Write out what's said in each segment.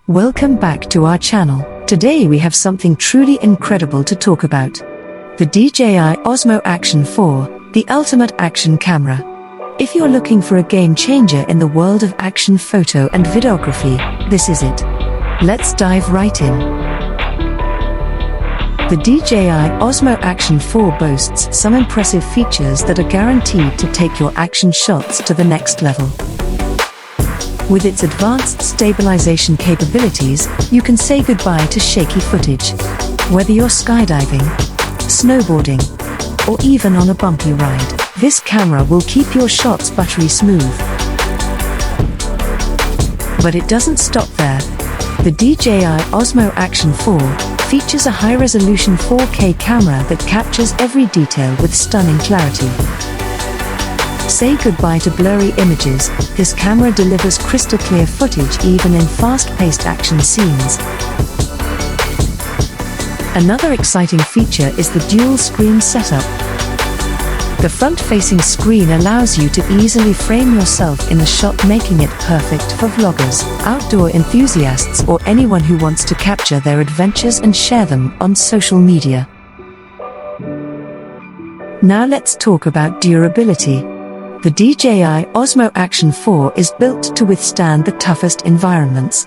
Welcome back to our channel. Today we have something truly incredible to talk about. The DJI Osmo Action 4, the ultimate action camera. If you're looking for a game changer in the world of action photo and videography, this is it. Let's dive right in. The DJI Osmo Action 4 boasts some impressive features that are guaranteed to take your action shots to the next level. With its advanced stabilization capabilities, you can say goodbye to shaky footage. Whether you're skydiving, snowboarding, or even on a bumpy ride, this camera will keep your shots buttery smooth. But it doesn't stop there. The DJI Osmo Action 4 features a high-resolution 4K camera that captures every detail with stunning clarity. Say goodbye to blurry images, this camera delivers crystal-clear footage even in fast-paced action scenes. Another exciting feature is the dual-screen setup. The front-facing screen allows you to easily frame yourself in a shot, making it perfect for vloggers, outdoor enthusiasts, or anyone who wants to capture their adventures and share them on social media. Now let's talk about durability. The DJI Osmo Action 4 is built to withstand the toughest environments.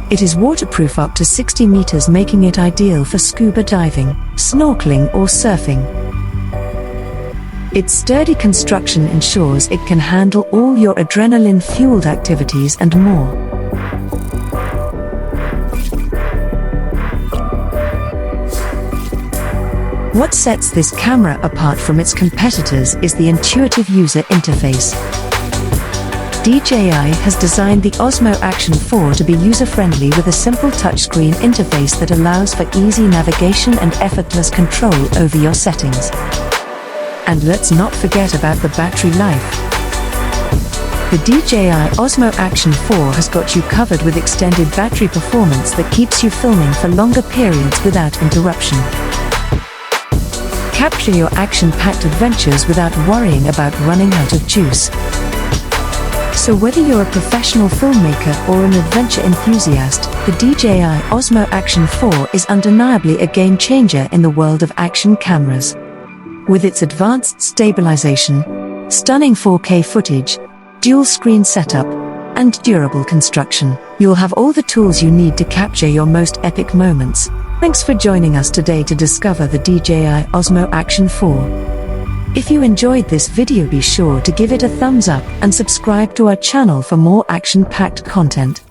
It is waterproof up to 60 meters, making it ideal for scuba diving, snorkeling, or surfing. Its sturdy construction ensures it can handle all your adrenaline-fueled activities and more. What sets this camera apart from its competitors is the intuitive user interface. DJI has designed the Osmo Action 4 to be user-friendly with a simple touchscreen interface that allows for easy navigation and effortless control over your settings. And let's not forget about the battery life. The DJI Osmo Action 4 has got you covered with extended battery performance that keeps you filming for longer periods without interruption. Capture your action-packed adventures without worrying about running out of juice. So whether you're a professional filmmaker or an adventure enthusiast, the DJI Osmo Action 4 is undeniably a game-changer in the world of action cameras. With its advanced stabilization, stunning 4K footage, dual-screen setup, and durable construction, you'll have all the tools you need to capture your most epic moments. Thanks for joining us today to discover the DJI Osmo Action 4. If you enjoyed this video, be sure to give it a thumbs up and subscribe to our channel for more action-packed content.